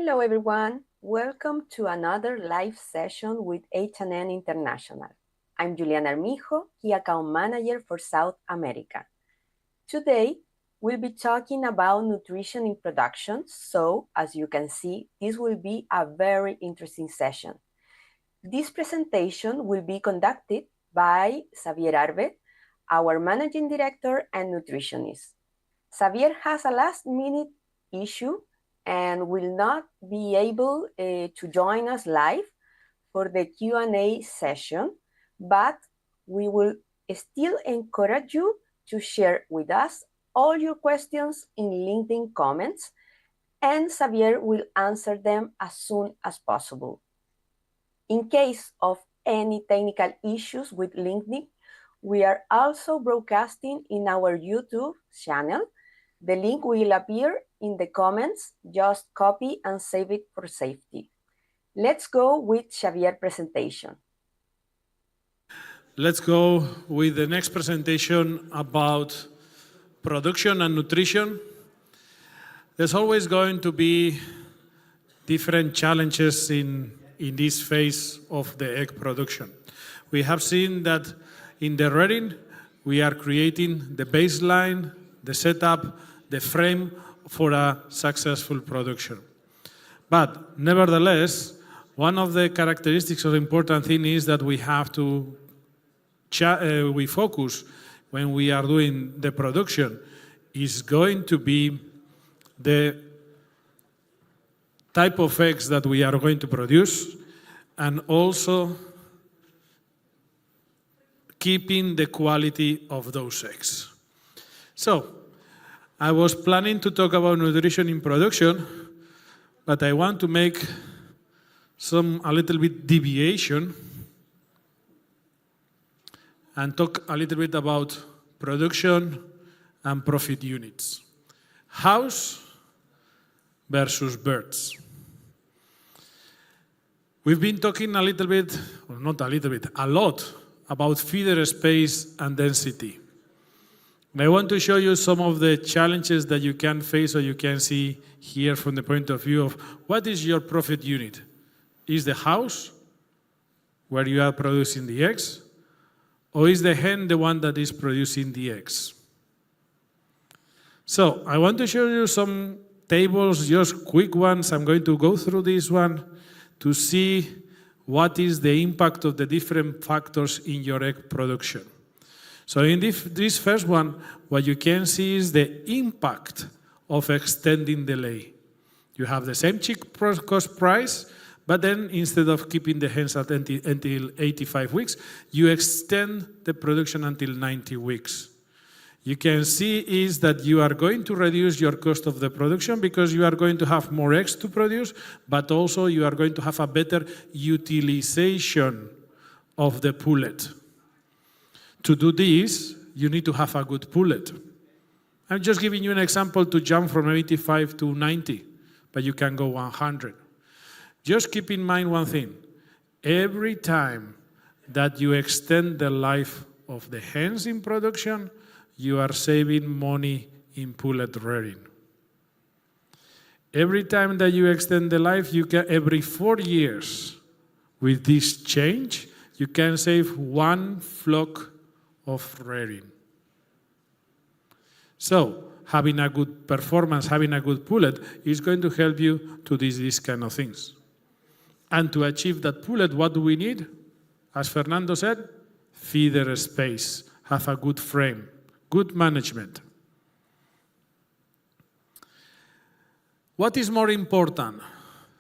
Hello everyone, welcome to another live session with H&N International. I'm Juliana Armijo, Key Account Manager for South America. Today, we'll be talking about nutrition in production, so as you can see, this will be a very interesting session. This presentation will be conducted by Xabier Arbe, our Managing Director and Nutritionist. Xabier has a last-minute issue and will not be able to join us live for the Q&A session, but we will still encourage you to share with us all your questions in LinkedIn comments, and Xabier will answer them as soon as possible. In case of any technical issues with LinkedIn, we are also broadcasting in our YouTube channel. The link will appear in the comments. Just copy and save it for safety. Let's go with Xabier's presentation. Let's go with the next presentation about production and nutrition. There's always going to be different challenges in this phase of the egg production. We have seen that in the rearing, we are creating the baseline, the setup, the frame for a successful production. But nevertheless, one of the characteristics of the important thing is that we have to we focus when we are doing the production is going to be the type of eggs that we are going to produce, and also keeping the quality of those eggs. So, I was planning to talk about nutrition in production, but I want to make a little bit deviation and talk a little bit about production and profit units. House versus birds. We've been talking a little bit, or not a little bit, a lot about feeder space and density. I want to show you some of the challenges that you can face or you can see here from the point of view of what is your profit unit? Is the house where you are producing the eggs, or is the hen the one that is producing the eggs? So I want to show you some tables, just quick ones. I'm going to go through this one to see what is the impact of the different factors in your egg production. So in this first one, what you can see is the impact of extending the lay. You have the same chick cost price, but then instead of keeping the hens until 85 weeks, you extend the production until 90 weeks. You can see is that you are going to reduce your cost of the production because you are going to have more eggs to produce, but also you are going to have a better utilization of the pullet. To do this, you need to have a good pullet. I'm just giving you an example to jump from 85 to 90, but you can go 100. Just keep in mind one thing. Every time that you extend the life of the hens in production, you are saving money in pullet rearing. Every time that you extend the life, you can, every 4 years, with this change, you can save 1 flock of rearing. So, having a good performance, having a good pullet is going to help you to do these kind of things. And to achieve that pullet, what do we need? As Fernando said, feeder space, have a good frame. Good management. What is more important,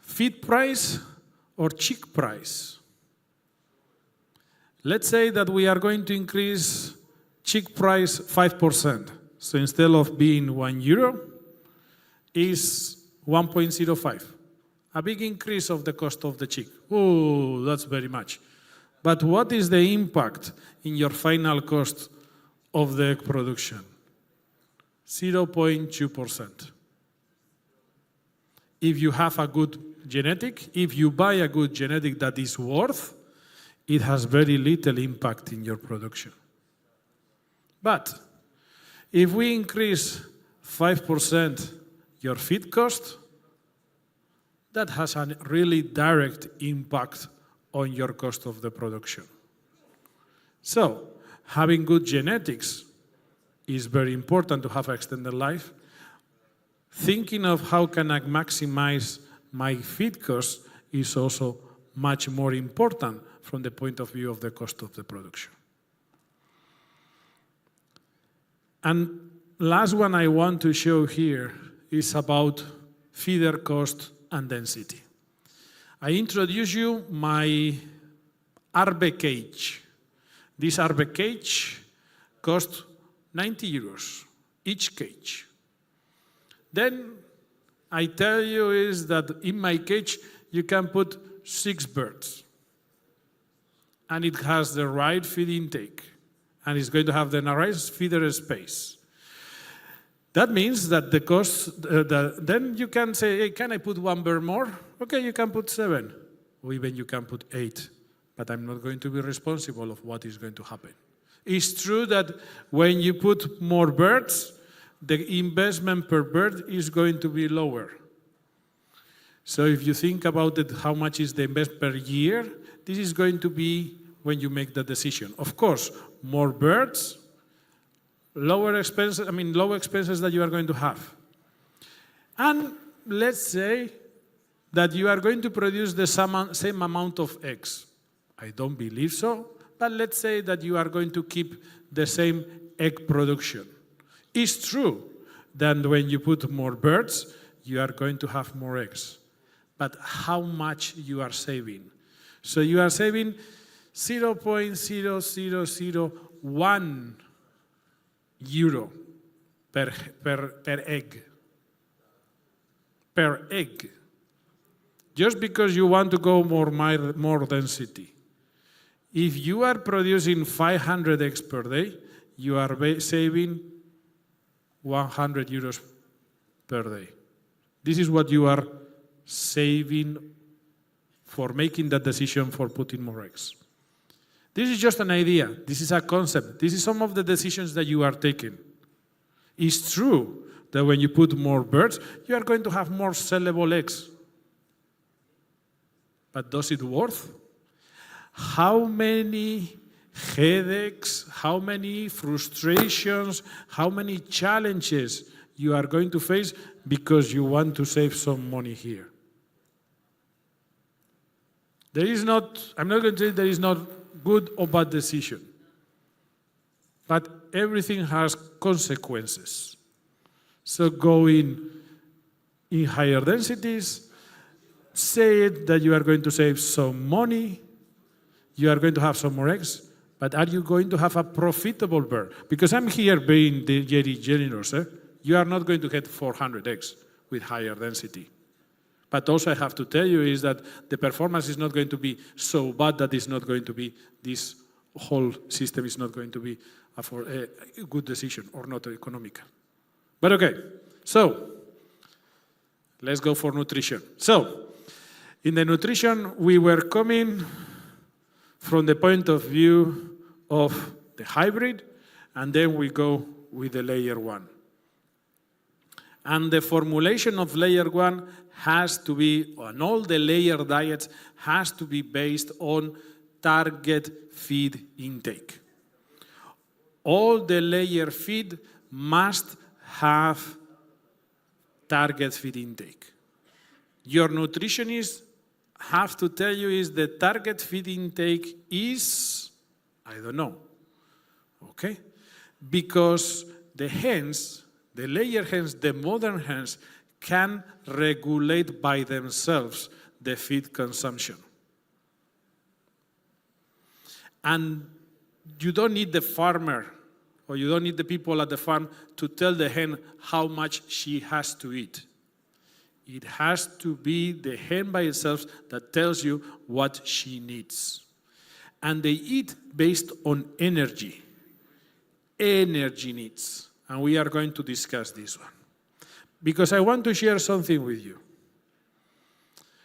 feed price or chick price? Let's say that we are going to increase chick price 5%. So instead of being €1, is 1.05. A big increase of the cost of the chick. Oh, that's very much. But what is the impact in your final cost of the egg production? 0.2%. If you have a good genetic, if you buy a good genetic that is worth, it has very little impact in your production. But if we increase 5% your feed cost, that has a really direct impact on your cost of the production. So, having good genetics is very important to have extended life. Thinking of how can I maximize my feed cost is also much more important from the point of view of the cost of the production. And last one I want to show here is about feeder cost and density. I introduce you my Arbe cage. This Arbe cage costs €90, each cage. Then I tell you is that in my cage you can put 6 birds. And it has the right feed intake. And it's going to have the right feeder space. That means that the cost, then you can say, hey, can I put 1 bird more? Okay, you can put 7. Or even you can put 8. But I'm not going to be responsible of what is going to happen. It's true that when you put more birds, the investment per bird is going to be lower. So if you think about it, how much is the investment per year, this is going to be when you make the decision. Of course, more birds, lower expenses, low expenses that you are going to have. And let's say that you are going to produce the same amount of eggs. I don't believe so, but let's say that you are going to keep the same egg production. It's true that when you put more birds, you are going to have more eggs. But how much you are saving? So you are saving 0.0001 euro per egg. Per egg. Just because you want to go more density. If you are producing 500 eggs per day, you are saving €100 per day. This is what you are saving for making that decision for putting more eggs. This is just an idea. This is a concept. This is some of the decisions that you are taking. It's true that when you put more birds, you are going to have more sellable eggs. But does it worth? how many headaches, how many frustrations, how many challenges you are going to face because you want to save some money here. I'm not going to say there is not good or bad decision, but everything has consequences. So going in higher densities, say that you are going to save some money, you are going to have some more eggs, but are you going to have a profitable bird? Because I'm here being very generous. You are not going to get 400 eggs with higher density. But also I have to tell you is that the performance is not going to be so bad that it's not going to be, this whole system is not going to be a good decision or not economical. But okay, so let's go for nutrition. So in the nutrition, we were coming from the point of view of the hybrid, and then we go with the layer 1. And the formulation of layer 1 has to be, on all the layer diets, has to be based on target feed intake. All the layer feed must have target feed intake. Your nutritionist have to tell you is the target feed intake is, I don't know, okay? Because the hens, the layer hens, the modern hens, can regulate by themselves the feed consumption. And you don't need the farmer, or you don't need the people at the farm to tell the hen how much she has to eat. It has to be the hen by itself that tells you what she needs. And they eat based on energy needs. And we are going to discuss this one. Because I want to share something with you.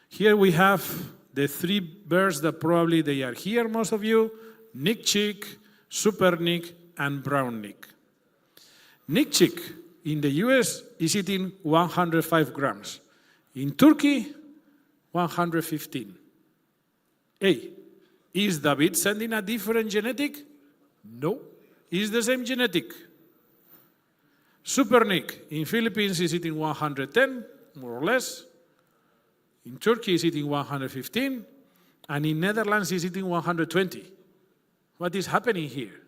Here we have the 3 birds that probably they are here, most of you: Nick Chick, Super Nick, and Brown Nick. Nick Chick in the US is eating 105 grams. In Turkey, 115. Hey, is David sending a different genetic? No, it's the same genetic. Super Nick in Philippines is eating 110, more or less. In Turkey is eating 115, and in Netherlands is eating 120. What is happening here?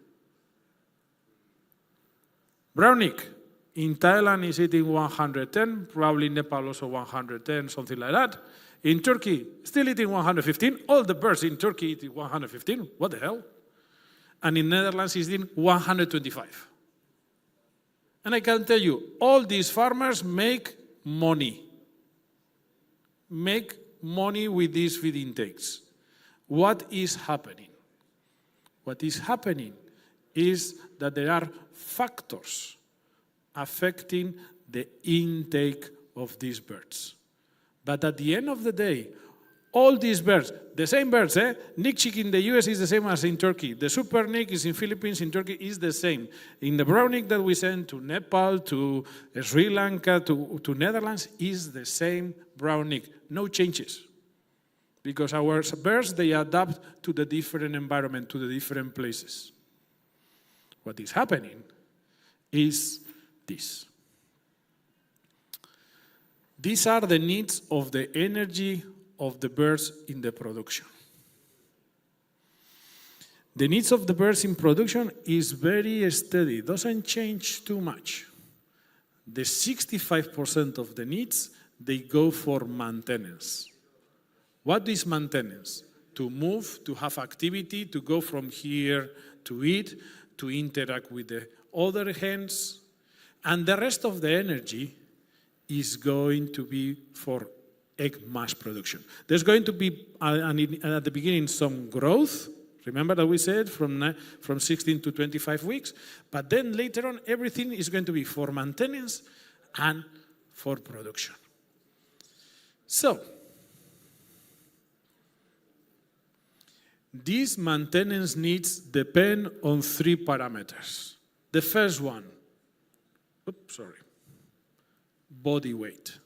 Brown Nick in Thailand is eating 110, probably Nepal also 110, something like that. In Turkey, still eating 115. All the birds in Turkey eating 115. What the hell? And in Netherlands, is eating 125. And I can tell you, all these farmers make money. Make money with these feed intakes. What is happening? What is happening is that there are factors affecting the intake of these birds. But at the end of the day, all these birds, the same birds, Nick Chick in the US is the same as in Turkey. The Super Nick is in Philippines, in Turkey is the same. In the Brown Nick that we send to Nepal, to Sri Lanka, to Netherlands, is the same Brown Nick. No changes. Because our birds, they adapt to the different environment, to the different places. What is happening is this. These are the needs of the energy of the birds in the production. The needs of the birds in production is very steady. It doesn't change too much. The 65% of the needs, they go for maintenance. What is maintenance? To move, to have activity, to go from here to eat, to interact with the other hens. And the rest of the energy is going to be for egg mass production. There's going to be, at the beginning, some growth. Remember that we said from 16 to 25 weeks. But then later on, everything is going to be for maintenance and for production. So, these maintenance needs depend on 3 parameters. The first one, body weight.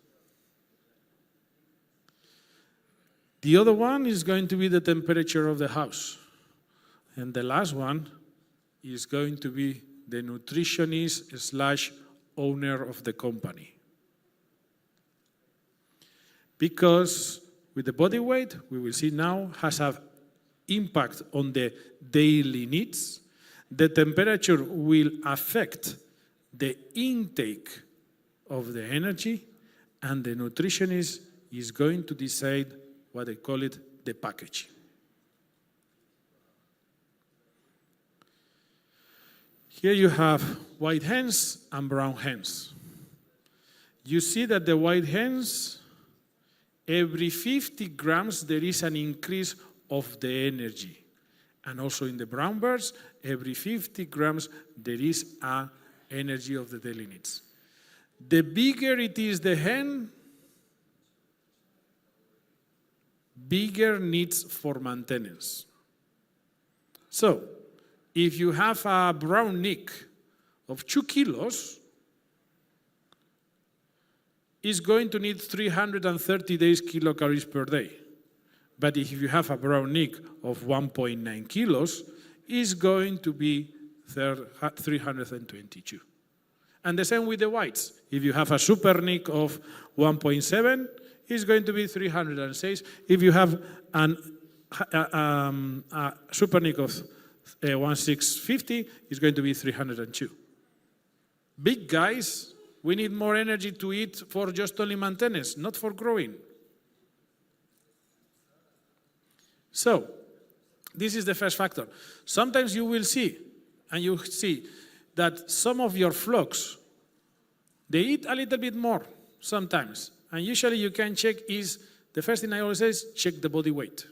The other one is going to be the temperature of the house. And the last one is going to be the nutritionist slash owner of the company. Because with the body weight, we will see now, has an impact on the daily needs. The temperature will affect the intake of the energy, and the nutritionist is going to decide what they call it, the packaging. Here you have white hens and brown hens. You see that the white hens, every 50 grams, there is an increase of the energy. And also in the brown birds, every 50 grams, there is an energy of the daily needs. The bigger it is the hen, bigger needs for maintenance. So, if you have a brown neck of 2 kilos, it's going to need 330 days kilocalories per day. But if you have a brown neck of 1.9 kilos, it's going to be 322. And the same with the whites. If you have a super neck of 1.7, it's going to be 306. If you have a super neck of 1650, it's going to be 302. Big guys, we need more energy to eat for just only maintenance, not for growing. So, this is the first factor. Sometimes you will see, and you see that some of your flocks, they eat a little bit more sometimes. And usually you can check is, the first thing I always say is check the body weight.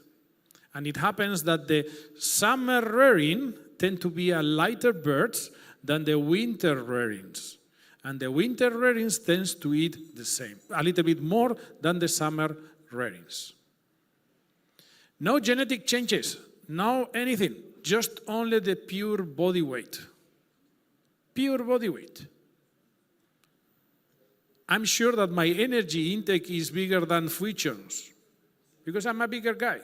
And it happens that the summer rearing tend to be a lighter birds than the winter rearings. And the winter rearings tends to eat the same, a little bit more than the summer rearings. No genetic changes, no anything, just only the pure body weight. Pure body weight. I'm sure that my energy intake is bigger than Fuichon's because I'm a bigger guy.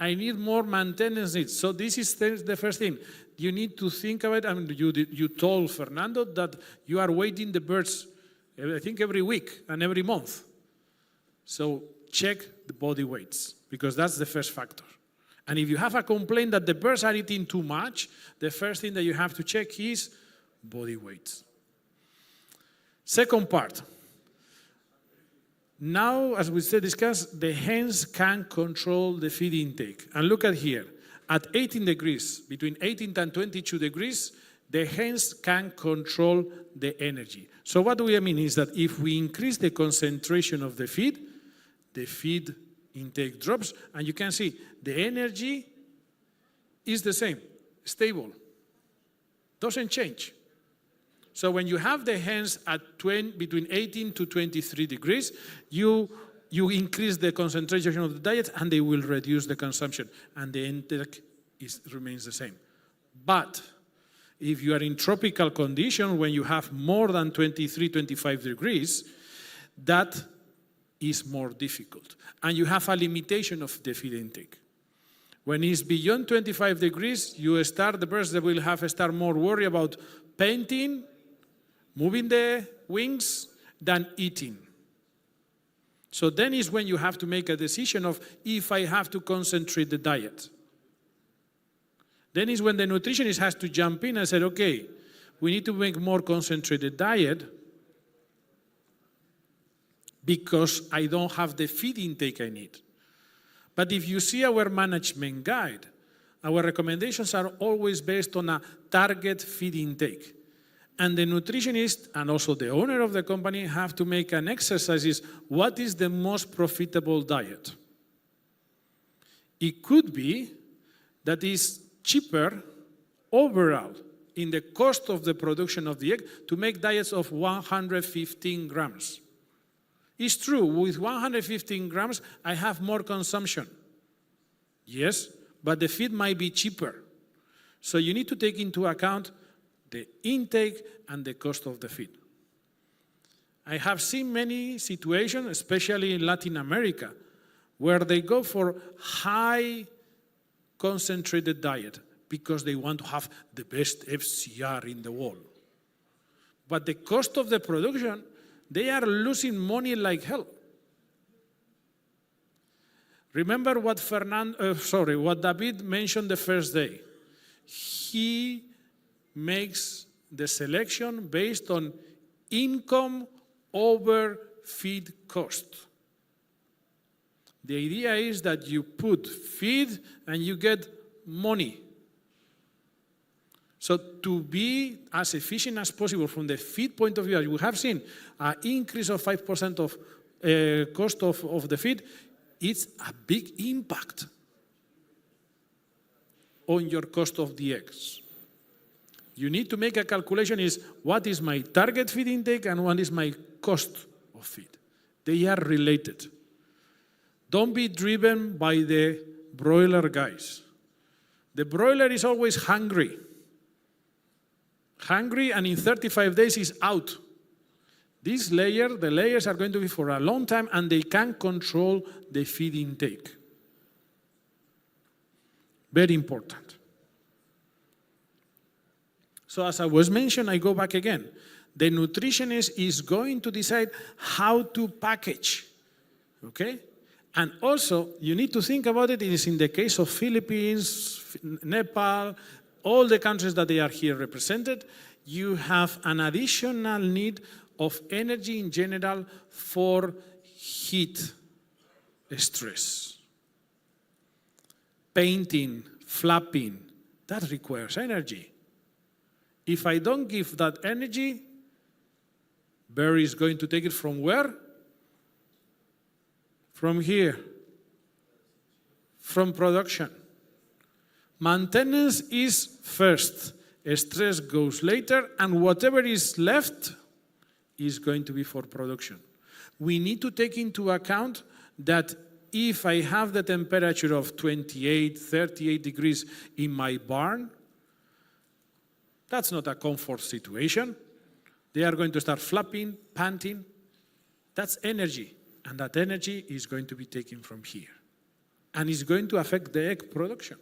I need more maintenance needs. So this is the first thing. You need to think about it. I mean, you told Fernando that you are weighing the birds, I think, every week and every month. So check the body weights, because that's the first factor. And if you have a complaint that the birds are eating too much, the first thing that you have to check is body weights. Second part. Now, as we discussed, the hens can control the feed intake. And look at here. At 18 degrees, between 18 and 22 degrees, the hens can control the energy. So what do we mean is that if we increase the concentration of the feed intake drops, and you can see the energy is the same, stable, doesn't change. So when you have the hens at between 18 to 23 degrees, you increase the concentration of the diet and they will reduce the consumption, and the intake remains the same. But if you are in tropical conditions, when you have more than 23, 25 degrees, that is more difficult. And you have a limitation of the feed intake. When it's beyond 25 degrees, the birds that will start more worry about painting, moving the wings, than eating. So then is when you have to make a decision of if I have to concentrate the diet. Then is when the nutritionist has to jump in and say, okay, we need to make more concentrated diet because I don't have the feed intake I need. But if you see our management guide, our recommendations are always based on a target feed intake. And the nutritionist and also the owner of the company have to make an exercise is, what is the most profitable diet? It could be that is cheaper overall in the cost of the production of the egg to make diets of 115 grams. It's true, with 115 grams, I have more consumption. Yes, but the feed might be cheaper. So you need to take into account the intake and the cost of the feed. I have seen many situations, especially in Latin America, where they go for high concentrated diet because they want to have the best FCR in the world. But the cost of the production, they are losing money like hell. Remember what David mentioned the first day. He makes the selection based on income over feed cost. The idea is that you put feed and you get money. So to be as efficient as possible from the feed point of view, as we have seen, an increase of 5% of cost of the feed, it's a big impact on your cost of the eggs. You need to make a calculation is what is my target feed intake and what is my cost of feed. They are related. Don't be driven by the broiler guys. The broiler is always hungry. Hungry, and in 35 days is out. This layer, the layers are going to be for a long time, and they can control the feed intake. Very important. So as I was mentioned, I go back again. The nutritionist is going to decide how to package, okay? And also, you need to think about it, it is in the case of Philippines, Nepal, all the countries that they are here represented, you have an additional need of energy in general for heat stress. Painting, flapping, that requires energy. If I don't give that energy, Barry is going to take it from where? From here. From production. Maintenance is first. Stress goes later, and whatever is left is going to be for production. We need to take into account that if I have the temperature of 28, 38 degrees in my barn, that's not a comfort situation. They are going to start flapping, panting. That's energy, and that energy is going to be taken from here. And it's going to affect the egg production.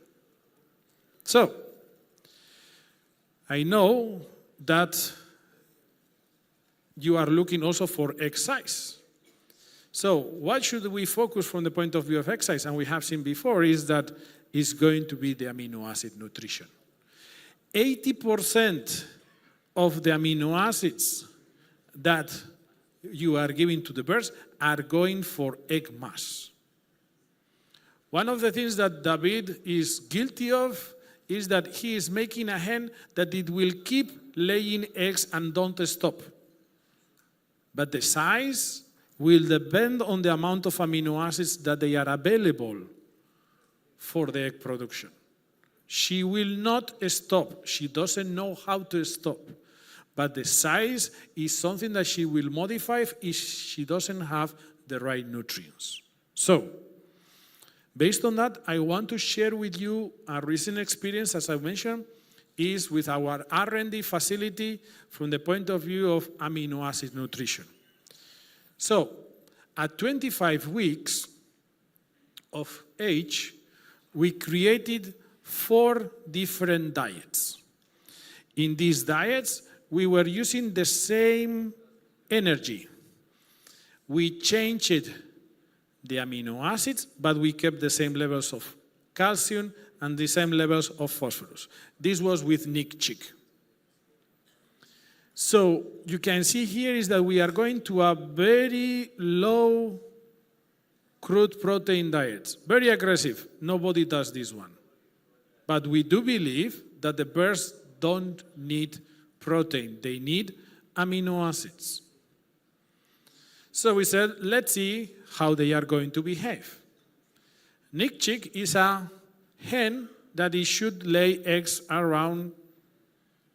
So, I know that you are looking also for egg size. So what should we focus from the point of view of egg size? And we have seen before is that it's going to be the amino acid nutrition. 80% of the amino acids that you are giving to the birds are going for egg mass. One of the things that David is guilty of is that he is making a hen that it will keep laying eggs and don't stop. But the size will depend on the amount of amino acids that they are available for the egg production. She will not stop. She doesn't know how to stop. But the size is something that she will modify if she doesn't have the right nutrients. So, based on that, I want to share with you a recent experience, as I mentioned, is with our R&D facility from the point of view of amino acid nutrition. So, at 25 weeks of age, we created 4 different diets. In these diets, we were using the same energy. We changed the amino acids, but we kept the same levels of calcium and the same levels of phosphorus. This was with Nick Chick. So you can see here is that we are going to a very low crude protein diet. Very aggressive. Nobody does this one. But we do believe that the birds don't need protein. They need amino acids. So we said, let's see how they are going to behave. Nick Chick is a hen that it should lay eggs around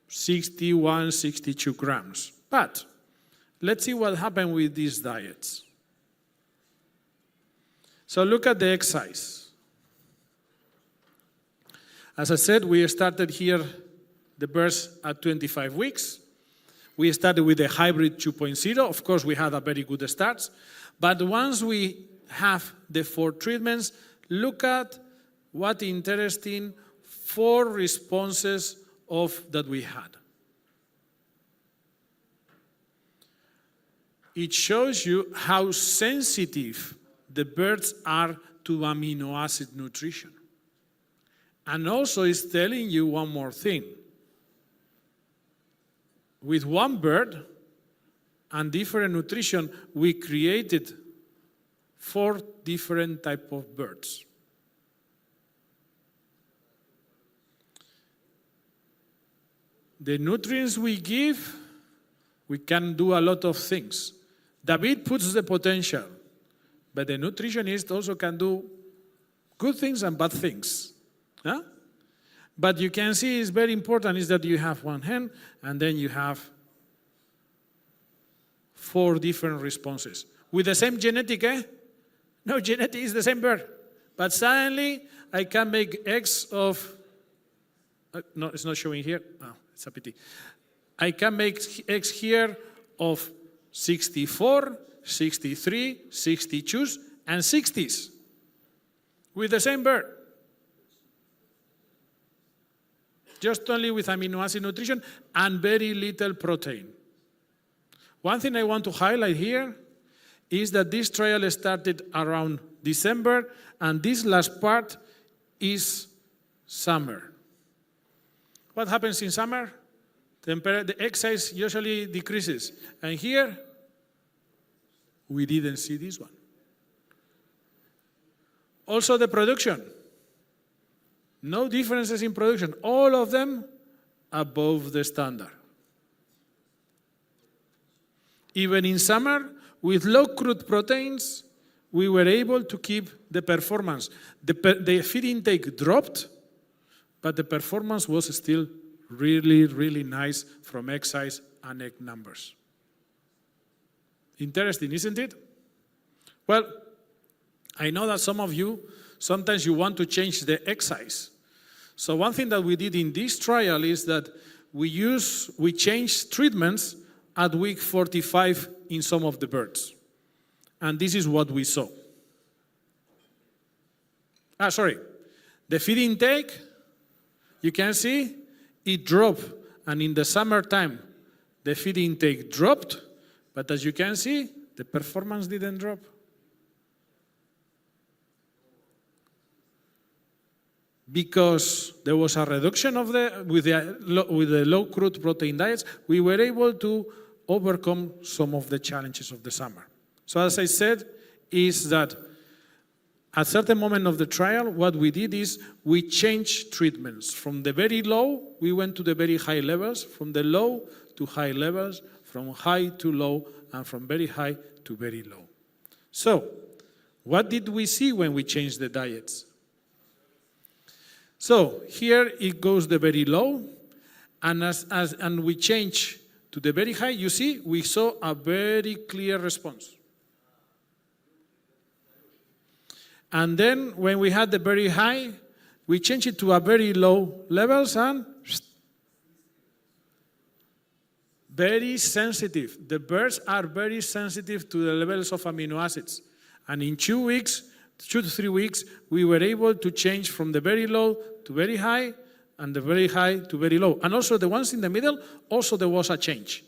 61, 62 grams. But let's see what happened with these diets. So look at the egg size. As I said, we started here the birds at 25 weeks. We started with a hybrid 2.0. Of course, we had a very good start. But once we have the 4 treatments, look at what interesting 4 responses that we had. It shows you how sensitive the birds are to amino acid nutrition. And also it's telling you one more thing. With one bird and different nutrition, we created 4 different types of birds. The nutrients we give, we can do a lot of things. David puts the potential, but the nutritionist also can do good things and bad things. Huh? But you can see it's very important is that you have one hen and then you have 4 different responses. With the same genetic, No, genetic is the same bird. But suddenly I can make eggs of, no, it's not showing here. No, it's a pity. I can make eggs here of 64, 63, 62, and 60s with the same bird. Just only with amino acid nutrition and very little protein. One thing I want to highlight here is that this trial started around December, and this last part is summer. What happens in summer? The egg size usually decreases. And here, we didn't see this one. Also the production. No differences in production. All of them above the standard. Even in summer, with low crude proteins, we were able to keep the performance. The feed intake dropped, but the performance was still really, really nice from egg size and egg numbers. Interesting, isn't it? Well, I know that some of you, sometimes you want to change the egg size. So one thing that we did in this trial is that we changed treatments at week 45 in some of the birds. And this is what we saw. The feed intake, you can see it dropped. And in the summertime, the feed intake dropped. But as you can see, the performance didn't drop. Because there was a reduction of with the low crude protein diets, we were able to overcome some of the challenges of the summer. So as I said, is that at a certain moment of the trial, what we did is we changed treatments. From the very low, we went to the very high levels, from the low to high levels, from high to low, and from very high to very low. So, what did we see when we changed the diets? So, here it goes the very low, and and we change to the very high, you see, we saw a very clear response. And then when we had the very high, we changed it to a very low levels and very sensitive. The birds are very sensitive to the levels of amino acids. And in 2 weeks, 2 to 3 weeks, we were able to change from the very low to very high and the very high to very low. And also the ones in the middle, also there was a change.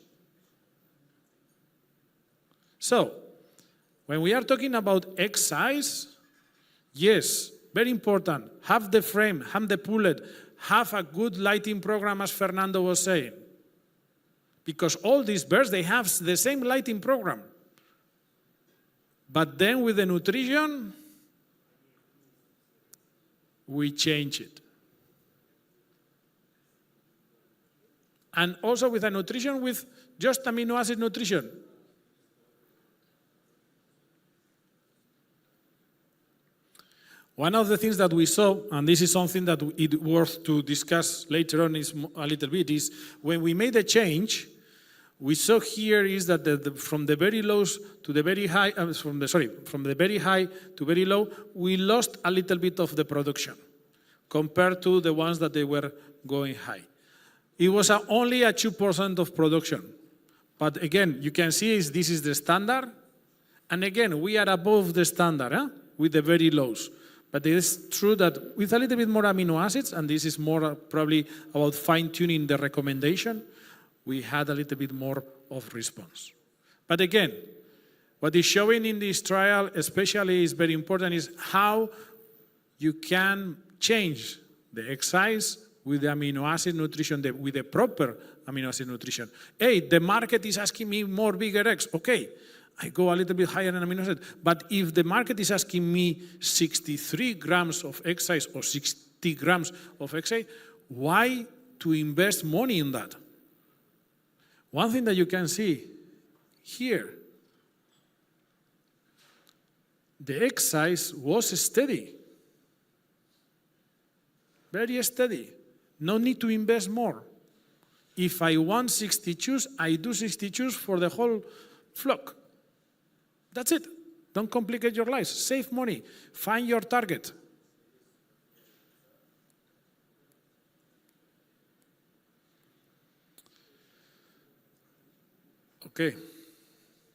So, when we are talking about egg size, yes, very important. Have the frame, have the pullet, have a good lighting program as Fernando was saying. Because all these birds, they have the same lighting program. But then with the nutrition, we change it. And also with the nutrition, with just amino acid nutrition. One of the things that we saw, and this is something that it's worth to discuss later on is a little bit, is when we made a change, we saw here is that from the very lows to the very high, from the very high to very low, we lost a little bit of the production compared to the ones that they were going high. It was only a 2% of production. But again, you can see this is the standard. And again, we are above the standard with the very lows. But it is true that with a little bit more amino acids, and this is more probably about fine-tuning the recommendation, we had a little bit more of response. But again, what is showing in this trial especially is very important is how you can change the egg size with the amino acid nutrition, with the proper amino acid nutrition. Hey, the market is asking me more bigger eggs. Okay, I go a little bit higher in amino acid. But if the market is asking me 63 grams of egg size or 60 grams of egg size, why to invest money in that? One thing that you can see here, the egg size was steady. Very steady. No need to invest more. If I want 60 chews, I do 60 chews for the whole flock. That's it. Don't complicate your lives. Save money. Find your target. Okay.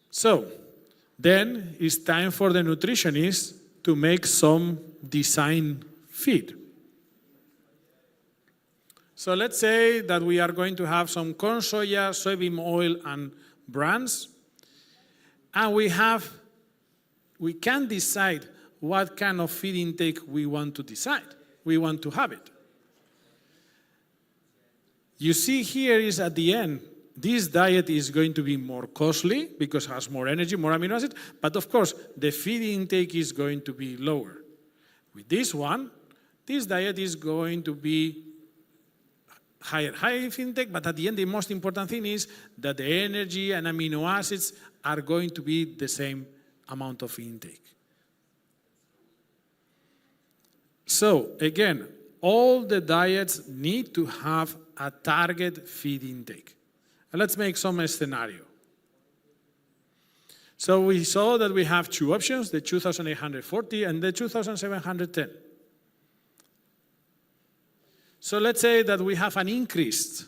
So, then it's time for the nutritionist to make some design feed. So let's say that we are going to have some corn, soya, soybean oil, and brands. And we can decide what kind of feed intake we want to decide. We want to have it. You see here is at the end, this diet is going to be more costly because it has more energy, more amino acids, but of course, the feed intake is going to be lower. With this one, this diet is going to be higher feed intake, but at the end, the most important thing is that the energy and amino acids are going to be the same amount of intake. So, again, all the diets need to have a target feed intake. And let's make some scenario. So we saw that we have two options, the 2,840 and the 2,710. So let's say that we have an increase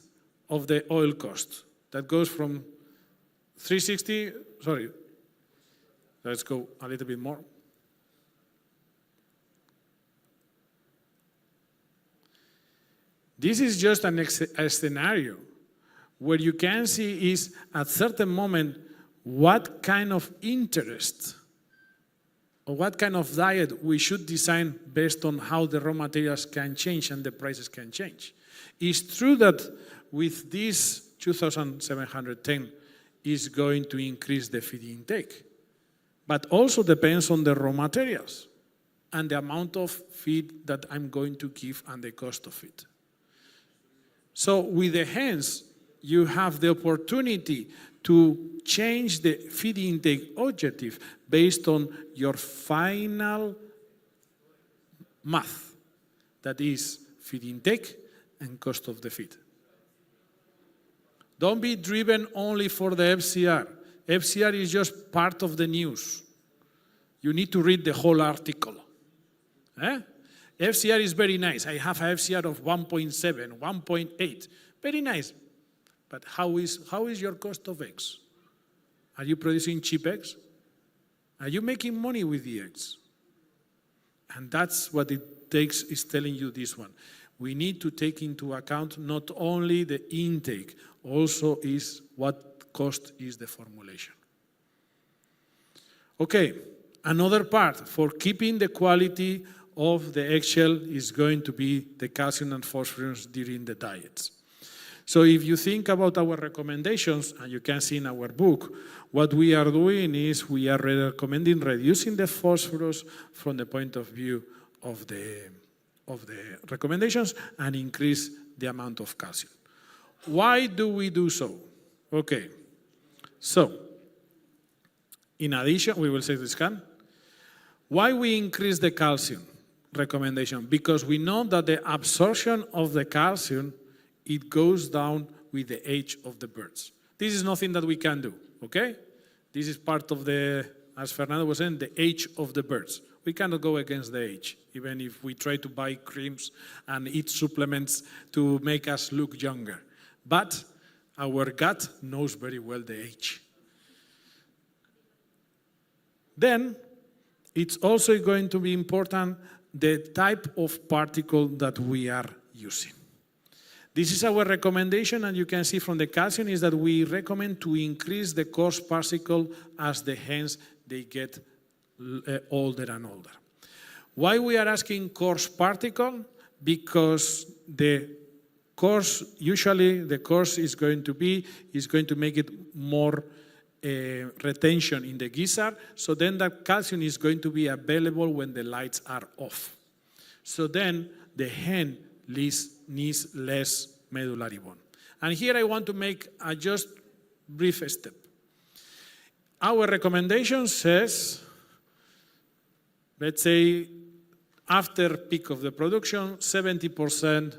of the oil cost that goes from 360, let's go a little bit more. This is just a scenario where you can see is at certain moment what kind of interest or what kind of diet we should design based on how the raw materials can change and the prices can change. It's true that with this 2,710 is going to increase the feed intake, but also depends on the raw materials and the amount of feed that I'm going to give and the cost of it. So with the hens, you have the opportunity to change the feed intake objective based on your final math, that is feed intake and cost of the feed. Don't be driven only for the FCR. FCR is just part of the news. You need to read the whole article. FCR is very nice. I have a FCR of 1.7, 1.8. Very nice. But how is your cost of eggs? Are you producing cheap eggs? Are you making money with the eggs? And that's what it takes, is telling you this one. We need to take into account not only the intake, also is what cost is the formulation. Okay, another part for keeping the quality of the eggshell is going to be the calcium and phosphorus during the diets. So if you think about our recommendations, and you can see in our book, what we are doing is we are recommending reducing the phosphorus from the point of view of the recommendations and increase the amount of calcium. Why do we do so? Okay, so in addition, we will say this can. Why we increase the calcium recommendation? Because we know that the absorption of the calcium, it goes down with the age of the birds. This is nothing that we can do, okay? This is part of the, as Fernando was saying, the age of the birds. We cannot go against the age, even if we try to buy creams and eat supplements to make us look younger. But our gut knows very well the age. Then, it's also going to be important the type of particle that we are using. This is our recommendation, and you can see from the calcium is that we recommend to increase the coarse particle as the hens they get older and older. Why we are asking coarse particle? Because usually the coarse is going to make it more retention in the gizzard, so then that calcium is going to be available when the lights are off. So then the hen needs less medullary bone. And here I want to make a just brief step. Our recommendation says, let's say, after peak of the production, 70%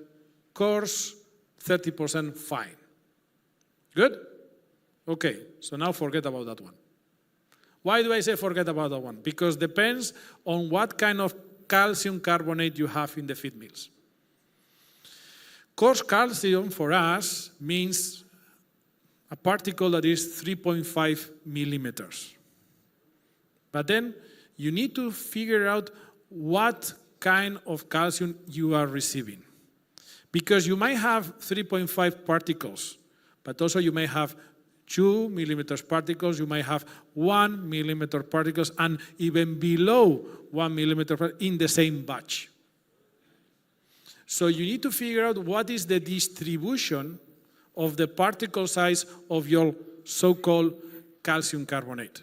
coarse, 30% fine. Good? Okay, so now forget about that one. Why do I say forget about that one? Because depends on what kind of calcium carbonate you have in the feed mills. Coarse calcium for us means a particle that is 3.5 millimeters. But then you need to figure out what kind of calcium you are receiving. Because you might have 3.5 particles, but also you may have 2 millimeters particles, you might have 1 millimeter particles, and even below 1 millimeter in the same batch. So you need to figure out what is the distribution of the particle size of your so-called calcium carbonate.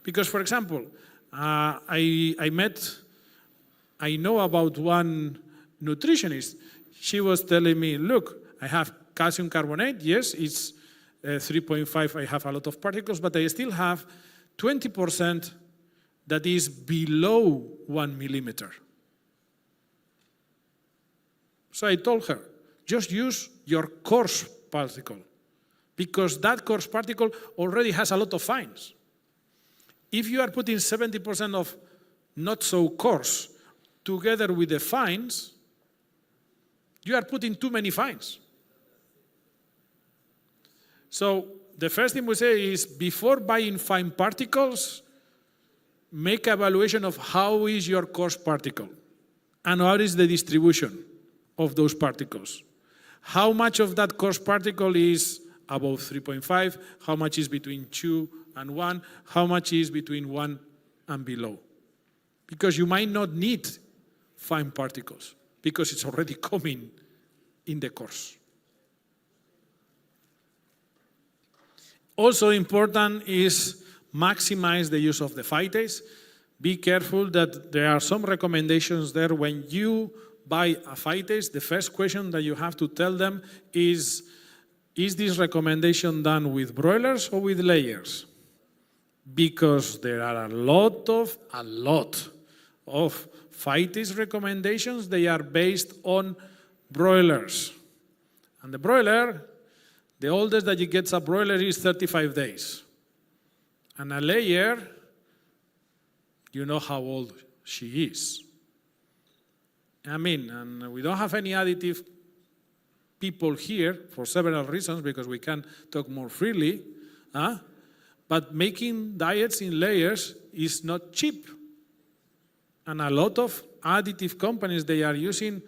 Because, for example, I know about one nutritionist. She was telling me, look, I have calcium carbonate, yes, it's 3.5, I have a lot of particles, but I still have 20% that is below 1 millimeter. So I told her, just use your coarse particle, because that coarse particle already has a lot of fines. If you are putting 70% of not so coarse together with the fines, you are putting too many fines. So the first thing we say is, before buying fine particles, make an evaluation of how is your coarse particle and what is the distribution of those particles. How much of that coarse particle is above 3.5, how much is between 2 and 1, how much is between 1 and below. Because you might not need fine particles, because it's already coming in the coarse. Also important is maximize the use of the phytase. Be careful that there are some recommendations there. When you buy a phytase, the first question that you have to tell them is this recommendation done with broilers or with layers? Because there are a lot of phytase recommendations. They are based on broilers. And the broiler, the oldest that you get a broiler is 35 days. And a layer, you know how old she is. I mean, and we don't have any additive people here for several reasons, because we can talk more freely. But making diets in layers is not cheap. And a lot of additive companies, they are using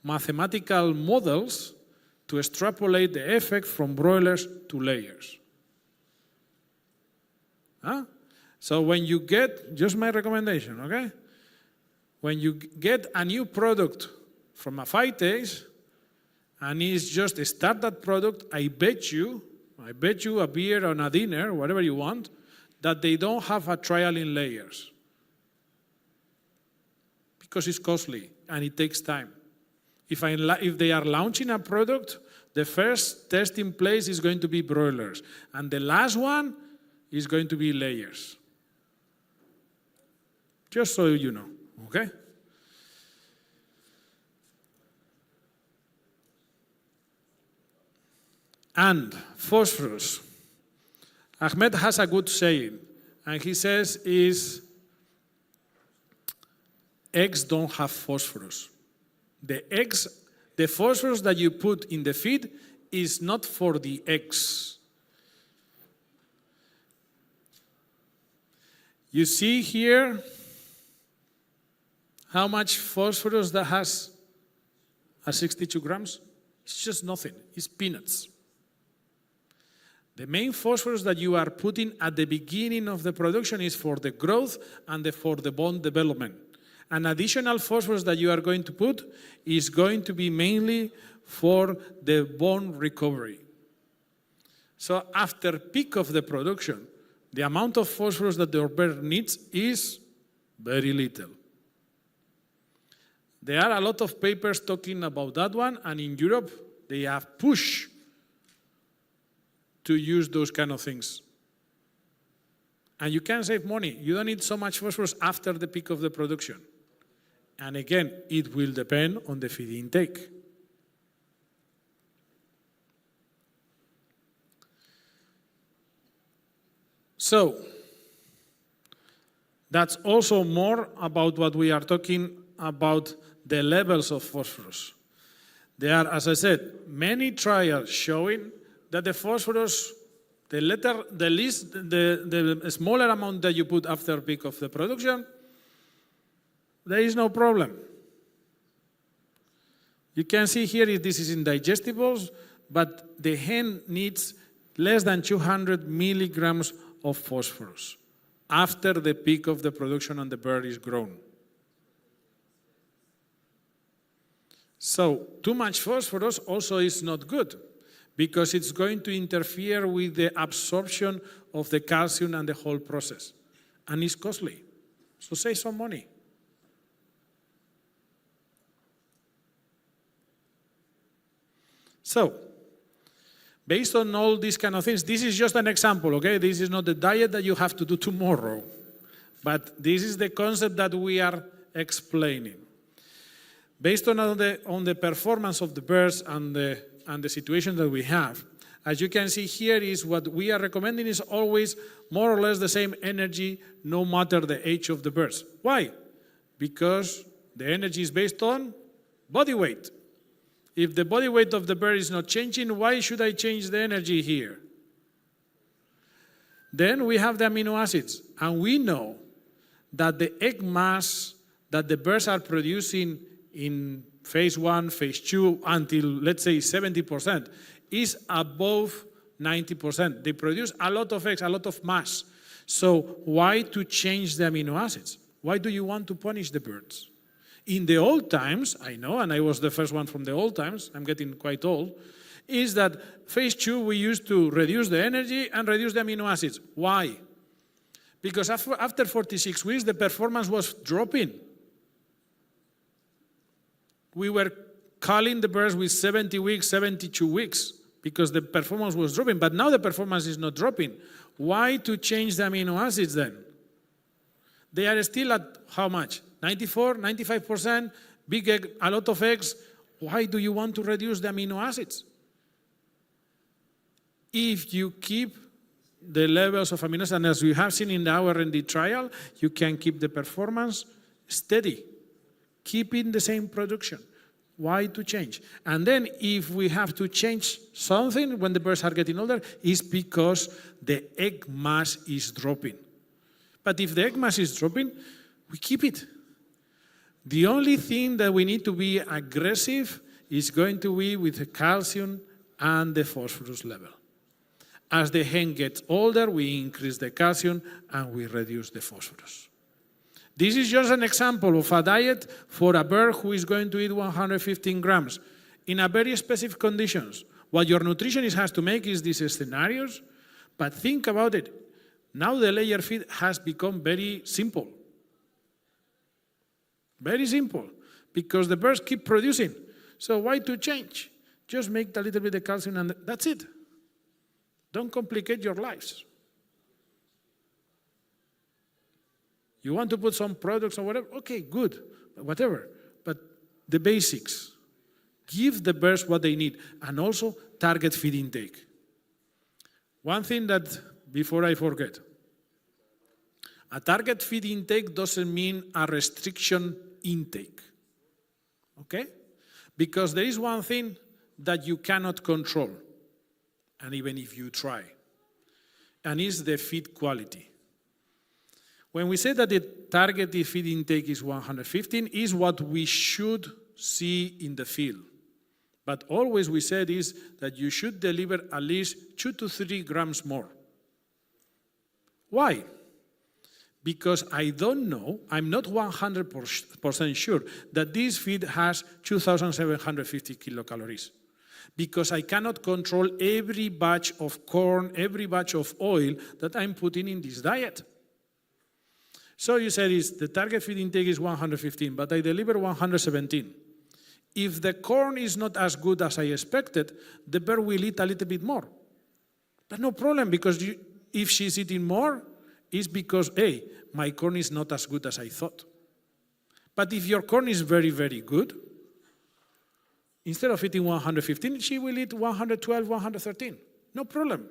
mathematical models to extrapolate the effect from broilers to layers. So when you get, just my recommendation, okay? When you get a new product from a phytase, and it's just start that product, I bet you a beer or a dinner, whatever you want, that they don't have a trial in layers. Because it's costly and it takes time. If they are launching a product, the first testing place is going to be broilers, and the last one is going to be layers. Just so you know, okay? And phosphorus. Ahmed has a good saying, and he says eggs don't have phosphorus. The phosphorus that you put in the feed is not for the eggs. You see here how much phosphorus that has at 62 grams? It's just nothing. It's peanuts. The main phosphorus that you are putting at the beginning of the production is for the growth and for the bone development. An additional phosphorus that you are going to put is going to be mainly for the bone recovery. So after peak of the production, the amount of phosphorus that the bird needs is very little. There are a lot of papers talking about that one, and in Europe, they have pushed to use those kind of things. And you can save money. You don't need so much phosphorus after the peak of the production. And again, it will depend on the feed intake. So, that's also more about what we are talking about, the levels of phosphorus. There are, as I said, many trials showing that the phosphorus, the smaller amount that you put after peak of the production, there is no problem. You can see here this is in digestibles, but the hen needs less than 200 milligrams of phosphorus after the peak of the production and the bird is grown. So too much phosphorus also is not good, because it's going to interfere with the absorption of the calcium and the whole process. And it's costly. So save some money. So, based on all these kind of things, this is just an example, okay? This is not the diet that you have to do tomorrow. But this is the concept that we are explaining. Based on the performance of the birds and the situation that we have, as you can see here, is what we are recommending is always more or less the same energy, no matter the age of the birds. Why? Because the energy is based on body weight. If the body weight of the bird is not changing, why should I change the energy here? Then we have the amino acids, and we know that the egg mass that the birds are producing in phase 1, phase 2, until, let's say, 70%, is above 90%. They produce a lot of eggs, a lot of mass. So why to change the amino acids? Why do you want to punish the birds? In the old times, I know, and I was the first one from the old times, I'm getting quite old, is that phase 2 we used to reduce the energy and reduce the amino acids. Why? Because after 46 weeks, the performance was dropping. We were culling the birds with 70 weeks, 72 weeks, because the performance was dropping. But now the performance is not dropping. Why to change the amino acids then? They are still at how much? 94, 95%, big egg, a lot of eggs. Why do you want to reduce the amino acids? If you keep the levels of amino acids, and as we have seen in our R&D trial, you can keep the performance steady, keeping the same production. Why to change? And then if we have to change something when the birds are getting older, it's because the egg mass is dropping. But if the egg mass is dropping, we keep it. The only thing that we need to be aggressive is going to be with the calcium and the phosphorus level. As the hen gets older, we increase the calcium and we reduce the phosphorus. This is just an example of a diet for a bird who is going to eat 115 grams in a very specific conditions. What your nutritionist has to make is these scenarios, but think about it. Now the layer feed has become very simple. Very simple, because the birds keep producing. So why to change? Just make a little bit of calcium and that's it. Don't complicate your lives. You want to put some products or whatever? Okay, good, whatever. But the basics. Give the birds what they need, and also target feed intake. One thing that, before I forget, a target feed intake doesn't mean a restriction intake, okay? Because there is one thing that you cannot control, and even if you try, and it's the feed quality. When we say that the targeted feed intake is 115, is what we should see in the field. But always we said is that you should deliver at least 2 to 3 grams more. Why? Because I don't know, I'm not 100% sure that this feed has 2,750 kilocalories. Because I cannot control every batch of corn, every batch of oil that I'm putting in this diet. So you said the target feed intake is 115, but I deliver 117. If the corn is not as good as I expected, the bird will eat a little bit more. But no problem, because if she's eating more, it's because, hey, my corn is not as good as I thought. But if your corn is very, very good, instead of eating 115, she will eat 112, 113. No problem.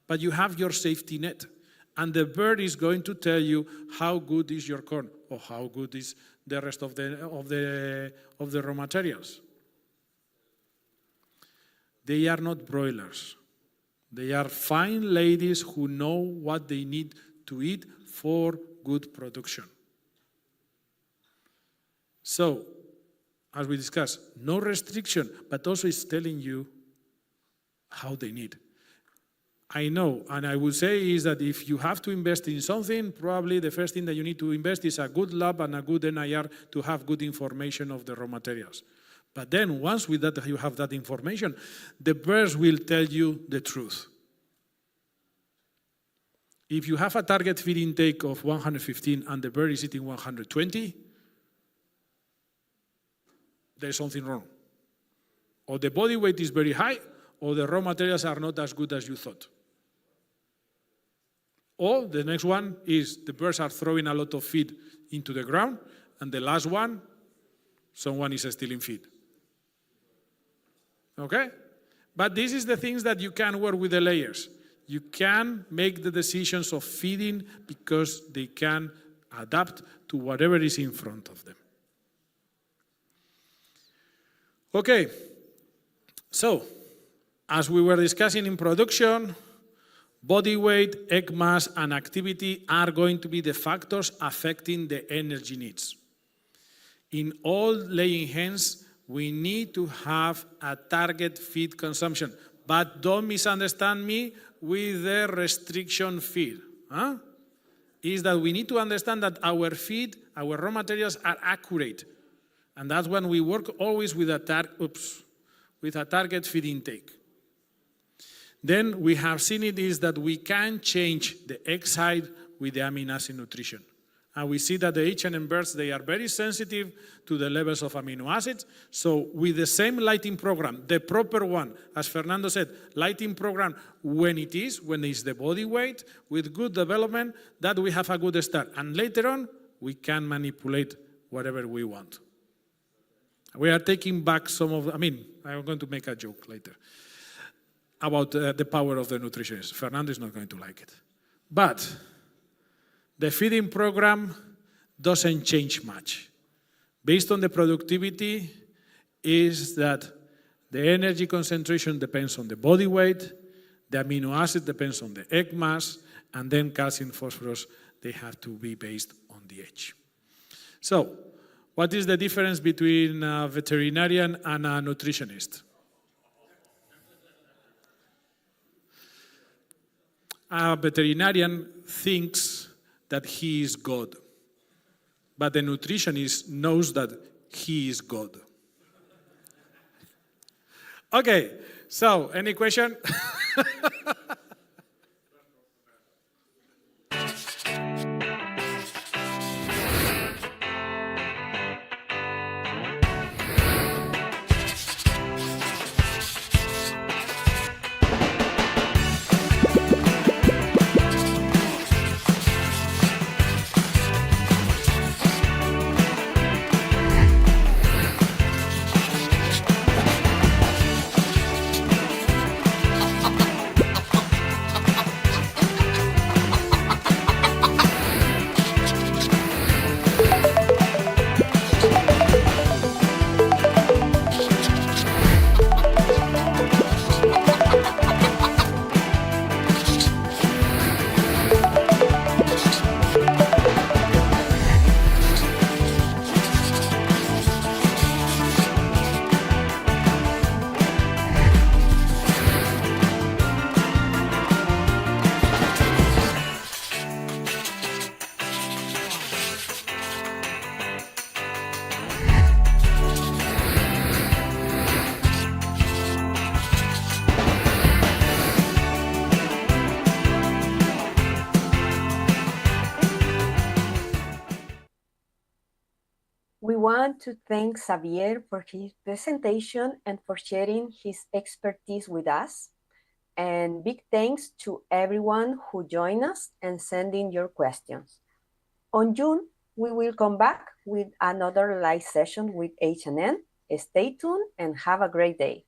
But you have your safety net. And the bird is going to tell you how good is your corn or how good is the rest of the raw materials. They are not broilers. They are fine ladies who know what they need to eat for good production. So, as we discussed, no restriction, but also it's telling you how they need. I know, and I would say is that if you have to invest in something, probably the first thing that you need to invest is a good lab and a good NIR to have good information of the raw materials. But then once with that you have that information, the birds will tell you the truth. If you have a target feed intake of 115 and the bird is eating 120, there's something wrong. Or the body weight is very high, or the raw materials are not as good as you thought. Or the next one is the birds are throwing a lot of feed into the ground, and the last one, someone is stealing feed. Okay? But this is the things that you can work with the layers. You can make the decisions of feeding because they can adapt to whatever is in front of them. Okay, so as we were discussing in production, body weight, egg mass, and activity are going to be the factors affecting the energy needs. In all laying hens, we need to have a target feed consumption. But don't misunderstand me with the restriction feed. Is that we need to understand that our feed, our raw materials are accurate. And that's when we work always with a target feed intake. Then we have seen it is that we can change the egg side with the amino acid nutrition. And we see that the H&N birds, they are very sensitive to the levels of amino acids. So with the same lighting program, the proper one, as Fernando said, lighting program when it's the body weight, with good development, that we have a good start. And later on, we can manipulate whatever we want. We are taking back some of, I'm going to make a joke later about the power of the nutritionist. Fernando is not going to like it. But the feeding program doesn't change much. Based on the productivity, is that the energy concentration depends on the body weight, the amino acid depends on the egg mass, and then calcium, phosphorus, they have to be based on the age. So, what is the difference between a veterinarian and a nutritionist? A veterinarian thinks that he is God, but the nutritionist knows that he is God. Okay, so any question? want to thank Xabier for his presentation and for sharing his expertise with us. And big thanks to everyone who joined us and sent in your questions. On June, we will come back with another live session with H&N. Stay tuned and have a great day.